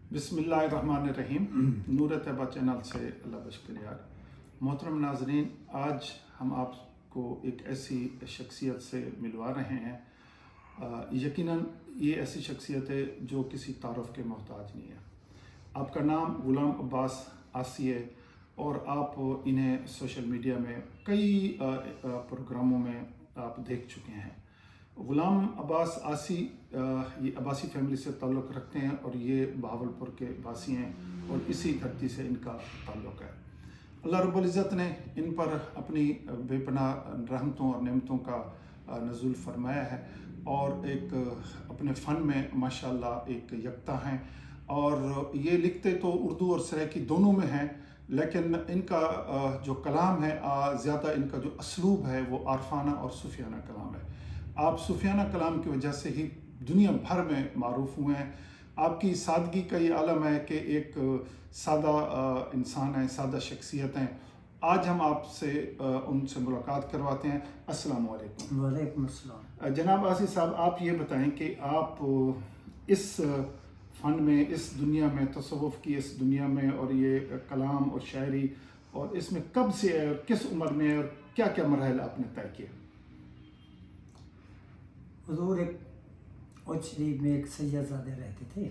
बिस्मिल्लाहिर्रहमानिर्रहीम। नूर तैयबा चैनल से अल्लाह बशकरियार। मोहतरम नाजरीन, आज हम आपको एक ऐसी शख्सियत से मिलवा रहे हैं। यकीनन ये ऐसी शख्सियत है जो किसी तारुफ के मोहताज नहीं है। आपका नाम गुलाम अब्बास आसी है और आप इन्हें सोशल मीडिया में कई प्रोग्रामों में आप देख चुके हैं। गुलाम अब्बास आसी ये अब्बासी फैमिली से ताल्लुक़ रखते हैं और ये बहावलपुर के बासी हैं और इसी धरती से इनका ताल्लुक़ है। अल्लाह रब्बुल इज़्ज़त ने इन पर अपनी बेपनाह रहमतों और नेमतों का नज़ुल फरमाया है और एक अपने फ़न में माशाअल्लाह एक यकता हैं। और ये लिखते तो उर्दू और सराइकी दोनों में हैं, लेकिन इनका जो कलाम है ज़्यादा इनका जो असलूब है वो आरफाना और सूफियाना कलाम है। आप सूफियाना कलाम की वजह से ही दुनिया भर में मारूफ हुए हैं। आपकी सादगी का ये आलम है कि एक सादा इंसान है, सादा शख्सियत हैं। आज हम आपसे उनसे मुलाकात करवाते हैं। अस्सलाम वालेकुम। वालेकुम अस्सलाम। जनाब आसी साहब, आप ये बताएं कि आप इस फ़न में, इस दुनिया में, तसव्वुफ़ की इस दुनिया में और ये कलाम और शायरी और इसमें कब से है और किस उम्र में है और क्या क्या मरहल आपने तय किए? हुज़ूर एक उच शरीफ में एक सैयदज़ादे रहते थे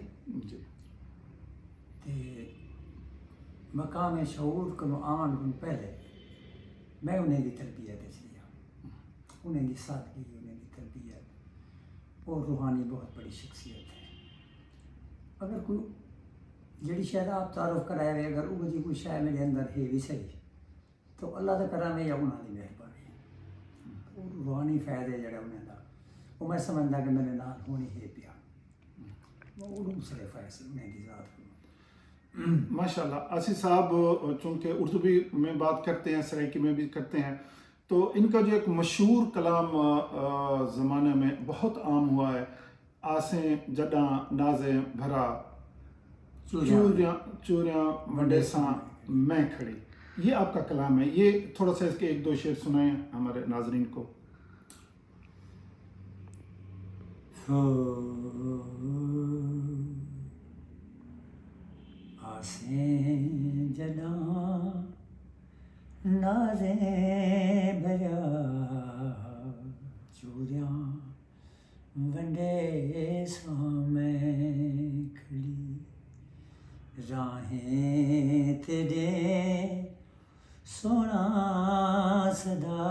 जी। ते मकाम शऊर को आमन गुन पहले मैं उन्हें दी तरबियत इसलिए उन्हें दी सादगी, उन्हें दी तरबियत और रूहानी बहुत बड़ी शख्सियत है। अगर कोई जड़ी शायद आप तारुफ कराए हुए अगर वो जी कोई शायद मेरे अंदर है भी सही तो अल्लाह का करम है या उन्होंने मेहरबानी और रूहानी फ़ायदे जड़ा उन्हें दा वो मैं समझदा कि मेरे नाल होनी है पिया वो उर्दू से फैसले उन्हें दी ज़ात माशाल्लाह। आसी साहब चूँकि उर्दू भी में बात करते हैं, सराइकी में भी करते हैं, तो इनका जो एक मशहूर कलाम ज़माने में बहुत आम हुआ है, आसें जडा नाज़ें भरा चूरियाँ चूरियाँ वंडे सां मैं खड़ी, ये आपका कलाम है। ये थोड़ा सा इसके एक दो शेर सुनाएं हमारे नाजरीन को। आसें जदा नाज़ें भरा चूरियाँ वंडे सां मैं खड़ी राहें तेरे सोना सदा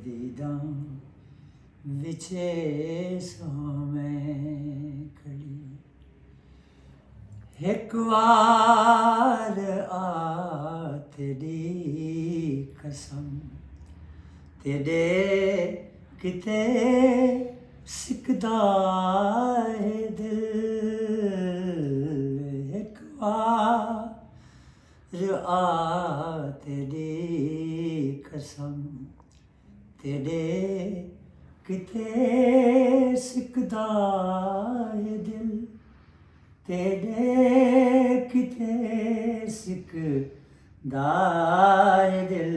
दीदां विछे सामें खड़ी एक बार आ तेरी कसम तेरे किते सिकदा है दिल एक बार आ तेरी कसम तेरे किते सिकदा है दिल तेरे किते सिकदा है दिल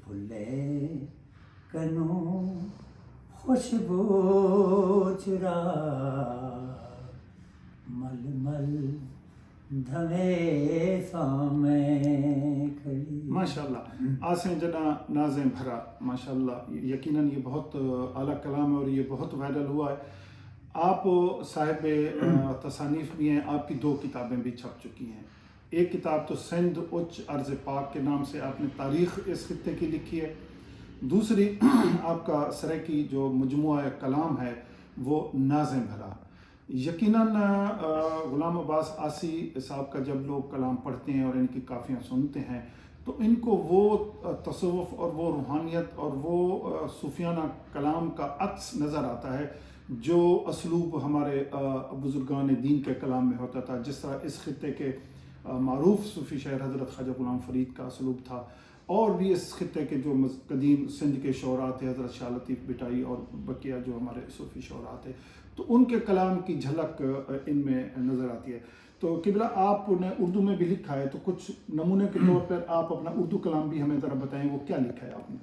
फुले कनू खुशबू चुरा मल मल धवे सामे खड़ी। माशाल्लाह। आसें जडा नाज़ें भरा, माशाल्लाह, यकीनन ये बहुत आला कलाम है और ये बहुत वायरल हुआ है। आप साहिब तसानीफ़ भी हैं, आपकी दो किताबें भी छप चुकी हैं। एक किताब तो सिंध उच्च अर्ज़ पाक के नाम से आपने तारीख़ इस खित्ते की लिखी है। दूसरी आपका सराइकी जो मजमुआ कलाम है वो नाज़ें भरा। यकीनन गुलाम अब्बास आसी साहब का जब लोग कलाम पढ़ते हैं और इनकी काफ़ियाँ सुनते हैं तो इनको वो तसव्वुफ़ और वो रूहानियत और वो सूफियाना कलाम का अक्स नज़र आता है जो असलूब हमारे बुज़ुर्गान दीन के कलाम में होता था। जिस तरह इस खित्ते के मारूफ सूफ़ी शायर हज़रत ख्वाजा गुलाम फ़रीद का असलूब था और भी इस खित्ते के जो कदीम सिंध के शोरा थे, हज़रत शाह लतीफ़ बिटाई और बकिया जो हमारे सूफ़ी शोरा थे, तो उनके कलाम की झलक इनमें नज़र आती है। तो किबला आपने उर्दू में भी लिखा है, तो कुछ नमूने के तौर पर आप अपना उर्दू कलाम भी हमें ज़रा बताएं, वो क्या लिखा है आपने?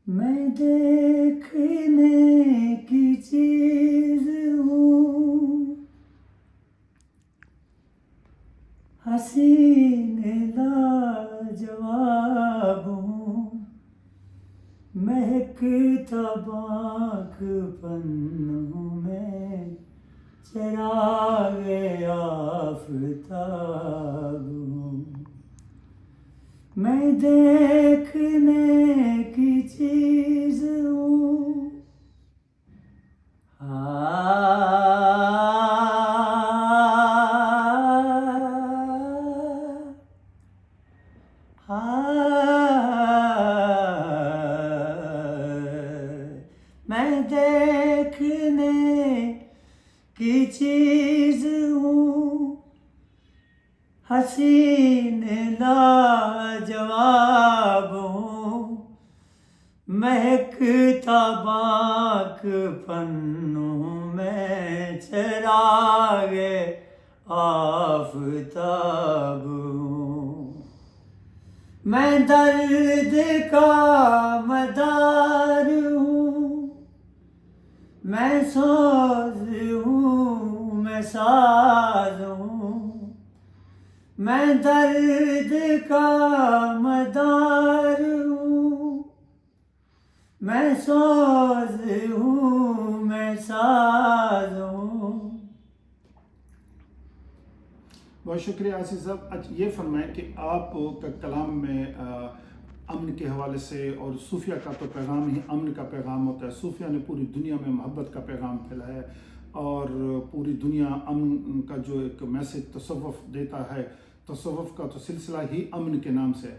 میں دیکھنے کی چیز ہوں، حسین لاجواب ہوں، مہکتا باغ پن ہوں میں، چراغ آفتاب ہوں، میں دیکھنے کی چیز ہوں، میں دیکھنے کی چیز ہوں، حسین لاجواب ہوں، مہکتا باغ پن ہوں میں، چراغ آفتاب ہوں، میں درد کا مدار ہوں، میں سوز ہوں، میں ساز ہوں، میں درد کا مدار ہوں، میں سوز ہوں، میں ساز ہوں۔ بہت شکریہ آصف صاحب. یہ فرمائیں کہ آپ کا کلام میں امن کے حوالے سے، اور صوفیہ کا تو پیغام ہی امن کا پیغام ہوتا ہے. صوفیہ نے پوری دنیا میں محبت کا پیغام پھیلایا ہے، اور پوری دنیا امن کا جو ایک میسج تصوف دیتا ہے، تصوف کا تو سلسلہ ہی امن کے نام سے.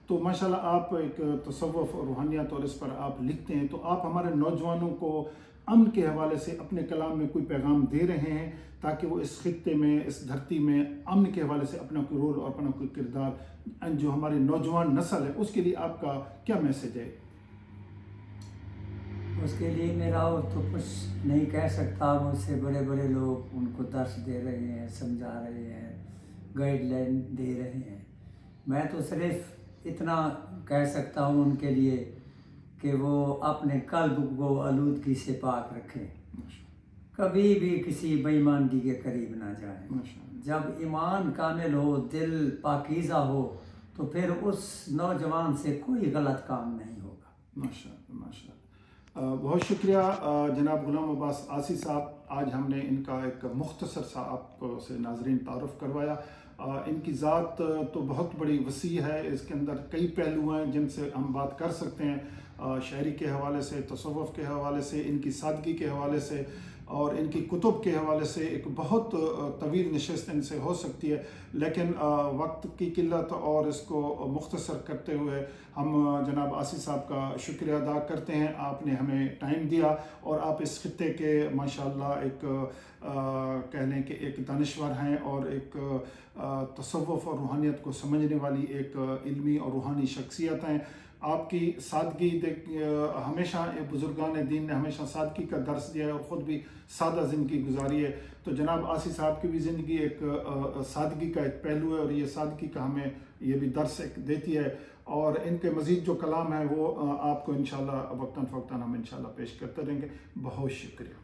تو ماشاءاللہ آپ ایک تصوف اور روحانیت اور اس پر آپ لکھتے ہیں، تو آپ ہمارے نوجوانوں کو امن کے حوالے سے اپنے کلام میں کوئی پیغام دے رہے ہیں تاکہ وہ اس خطے میں، اس دھرتی میں امن کے حوالے سے اپنا کوئی رول اور اپنا کوئی کردار، جو ہماری نوجوان نسل ہے اس کے لیے آپ کا کیا میسج ہے؟ اس کے لیے میرا اور تو کچھ نہیں کہہ سکتا. مجھ سے بڑے بڑے لوگ ان کو درس دے رہے ہیں، سمجھا رہے ہیں، گائیڈ لائن دے رہے ہیں. میں تو صرف اتنا کہہ سکتا ہوں ان کے لیے کہ وہ اپنے قلب کو آلودگی سے پاک رکھیں، کبھی بھی کسی بے ایماندی کے قریب نہ جائیں. جب ایمان کامل ہو، دل پاکیزہ ہو، تو پھر اس نوجوان سے کوئی غلط کام نہیں ہوگا. ماشاءاللہ ماشاءاللہ. بہت شکریہ جناب غلام عباس آسی صاحب. آج ہم نے ان کا ایک مختصر سا آپ سے ناظرین تعارف کروایا. ان کی ذات تو بہت بڑی وسیع ہے، اس کے اندر کئی پہلو ہیں جن سے ہم بات کر سکتے ہیں. شاعری کے حوالے سے، تصوف کے حوالے سے، ان کی سادگی کے حوالے سے، اور ان کی کتب کے حوالے سے ایک بہت طویل نشست ان سے ہو سکتی ہے. لیکن وقت کی قلت اور اس کو مختصر کرتے ہوئے ہم جناب آسی صاحب کا شکریہ ادا کرتے ہیں. آپ نے ہمیں ٹائم دیا، اور آپ اس خطے کے ماشاءاللہ ایک کہہ لیں کہ ایک دانشور ہیں، اور ایک تصوف اور روحانیت کو سمجھنے والی ایک علمی اور روحانی شخصیت ہیں. آپ کی سادگی ہمیشہ بزرگان دین نے ہمیشہ سادگی کا درس دیا ہے، اور خود بھی سادہ زندگی گزاری ہے. تو جناب آسی صاحب کی بھی زندگی ایک سادگی کا ایک پہلو ہے، اور یہ سادگی کا ہمیں یہ بھی درس ایک دیتی ہے. اور ان کے مزید جو کلام ہے وہ آپ کو انشاءاللہ وقتاً فوقتاً ہم انشاءاللہ پیش کرتے رہیں گے. بہت شکریہ.